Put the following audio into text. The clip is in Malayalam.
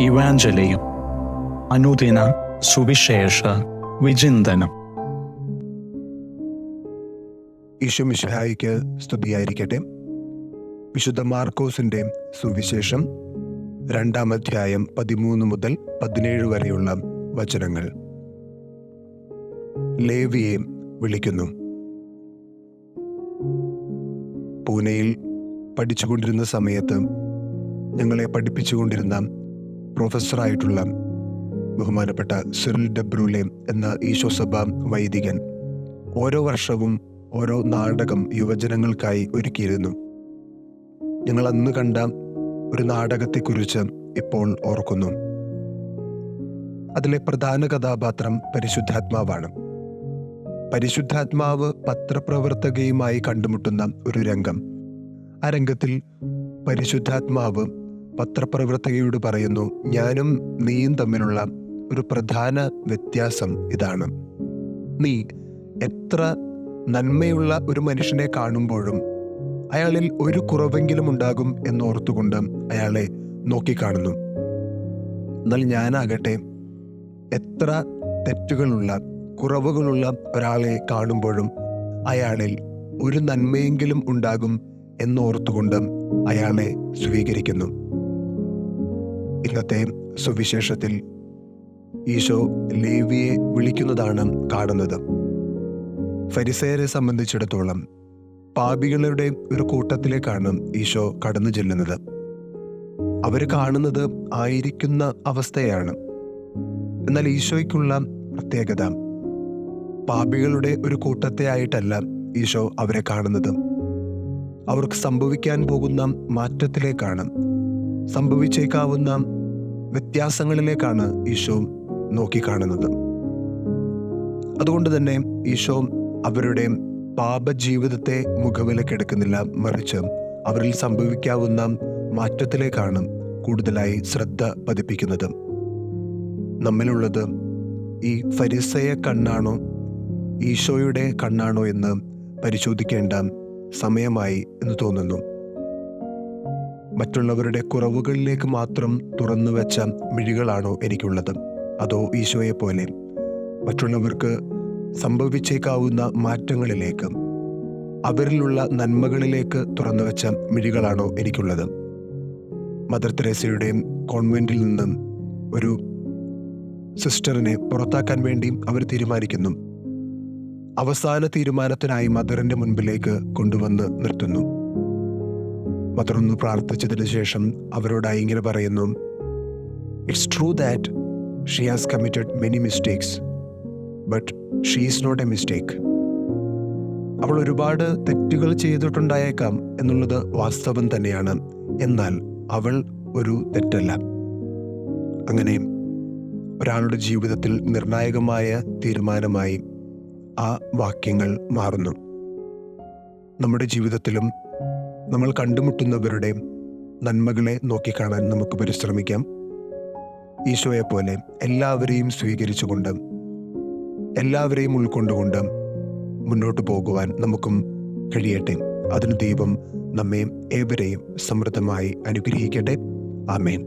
ഇവാഞ്ചലിയും അനുദിന സുവിശേഷ വിചിന്തനം. ഈശോ മിശിഹായിക്ക് സ്തുതിയായിരിക്കട്ടെ. വിശുദ്ധ മാർക്കോസിന്റെ സുവിശേഷം 2-ാം അധ്യായം 13 മുതൽ 17 വരെയുള്ള വചനങ്ങൾ. ലേവിയെ വിളിക്കുന്നു. പൂനെയിൽ പഠിച്ചുകൊണ്ടിരുന്ന സമയത്ത് ഞങ്ങളെ പഠിപ്പിച്ചുകൊണ്ടിരുന്ന പ്രൊഫസറായിട്ടുള്ള ബഹുമാനപ്പെട്ട സിറിൽ ഡബ്രൂലെ എന്ന ഈശോസഭ വൈദികൻ ഓരോ വർഷവും ഓരോ നാടകം യുവജനങ്ങൾക്കായി ഒരുക്കിയിരുന്നു. ഞങ്ങൾ അന്ന് കണ്ട ഒരു നാടകത്തെക്കുറിച്ച് ഇപ്പോൾ ഓർക്കുന്നു. അതിലെ പ്രധാന കഥാപാത്രം പരിശുദ്ധാത്മാവാണ്. പരിശുദ്ധാത്മാവ് പത്രപ്രവർത്തകയുമായി കണ്ടുമുട്ടുന്ന ഒരു രംഗം. ആ രംഗത്തിൽ പരിശുദ്ധാത്മാവ് പത്രപ്രവർത്തകയോട് പറയുന്നു, ഞാനും നീയും തമ്മിലുള്ള ഒരു പ്രധാന വ്യത്യാസം ഇതാണ്. നീ എത്ര നന്മയുള്ള ഒരു മനുഷ്യനെ കാണുമ്പോഴും അയാളിൽ ഒരു കുറവെങ്കിലും ഉണ്ടാകും എന്നോർത്തുകൊണ്ട് അയാളെ നോക്കിക്കാണുന്നു. എന്നാൽ ഞാനാകട്ടെ എത്ര തെറ്റുകളുള്ള കുറവുകളുള്ള ഒരാളെ കാണുമ്പോഴും അയാളിൽ ഒരു നന്മയെങ്കിലും ഉണ്ടാകും എന്നോർത്തുകൊണ്ട് അയാളെ സ്വീകരിക്കുന്നു. ഇന്നത്തെ സുവിശേഷത്തിൽ ഈശോ ലേവിയെ വിളിക്കുന്നതാണ് കാണുന്നത്. ഫരിസേയരെ സംബന്ധിച്ചിടത്തോളം പാപികളുടെ ഒരു കൂട്ടത്തിലേക്കാണ് ഈശോ കടന്നു ചെല്ലുന്നത്. അവർ കാണുന്നത് ആയിരിക്കുന്ന അവസ്ഥയാണ്. എന്നാൽ ഈശോയ്ക്കുള്ള പ്രത്യേകത പാപികളുടെ ഒരു കൂട്ടത്തെ ആയിട്ടല്ല ഈശോ അവരെ കാണുന്നത്. അവർക്ക് സംഭവിക്കാൻ പോകുന്ന മാറ്റത്തിലേക്കാണ്, സംഭവിച്ചേക്കാവുന്ന വ്യത്യാസങ്ങളിലേക്കാണ് ഈശോ നോക്കിക്കാണുന്നത്. അതുകൊണ്ട് തന്നെ ഈശോ അവരുടെ പാപജീവിതത്തെ മുഖവിലക്കെടുക്കുന്നില്ല, മറിച്ച് അവരിൽ സംഭവിക്കാവുന്ന മാറ്റത്തിലേക്കാണ് കൂടുതലായി ശ്രദ്ധ പതിപ്പിക്കുന്നത്. നമ്മിലുള്ളത് ഈ ഫരിസേയ കണ്ണാണോ ഈശോയുടെ കണ്ണാണോ എന്ന് പരിശോധിക്കേണ്ട സമയമായി എന്ന് തോന്നുന്നു. മറ്റുള്ളവരുടെ കുറവുകളിലേക്ക് മാത്രം തുറന്നു വെച്ച മിഴികളാണോ എനിക്കുള്ളത്, അതോ ഈശോയെ പോലെ മറ്റുള്ളവർക്ക് സംഭവിച്ചേക്കാവുന്ന മാറ്റങ്ങളിലേക്ക്, അവരിലുള്ള നന്മകളിലേക്ക് തുറന്നു വെച്ച മിഴികളാണോ എനിക്കുള്ളത്? മദർ തെരേസയുടെ കോൺവെന്റിൽ നിന്നും ഒരു സിസ്റ്ററിനെ പുറത്താക്കാൻ വേണ്ടി അവർ തീരുമാനിക്കുന്നു. അവസാന തീരുമാനത്തിനായി മദറിന്റെ മുൻപിലേക്ക് കൊണ്ടുവന്ന് നിർത്തുന്നു. മദർ ഒന്ന് പ്രാർത്ഥിച്ചതിന് ശേഷം അവരോടായി ഇങ്ങനെ പറയുന്നു, it's true that she has committed many mistakes, but she is not a mistake. അവൾ ഒരുപാട് തെറ്റുകൾ ചെയ്തിട്ടുണ്ടായേക്കാം എന്നുള്ളത് വാസ്തവം തന്നെയാണ്, എന്നാൽ അവൾ ഒരു തെറ്റല്ല. അങ്ങനെ ഒരാളുടെ ജീവിതത്തിൽ നിർണായകമായ തീരുമാനമായി ആ വാക്യങ്ങൾ മാറുന്നു. നമ്മുടെ ജീവിതത്തിലും നമ്മൾ കണ്ടുമുട്ടുന്നവരുടെ നന്മകളെ നോക്കിക്കാണാൻ നമുക്ക് പരിശ്രമിക്കാം. ഈശോയെ പോലെ എല്ലാവരെയും സ്വീകരിച്ചുകൊണ്ട്, എല്ലാവരെയും ഉൾക്കൊണ്ടുകൊണ്ട് മുന്നോട്ട് പോകുവാൻ നമുക്കും കഴിയട്ടെ. അതിന് ദൈവം നമ്മെ ഏവരെയും സമൃദ്ധമായി അനുഗ്രഹിക്കട്ടെ. ആമേൻ.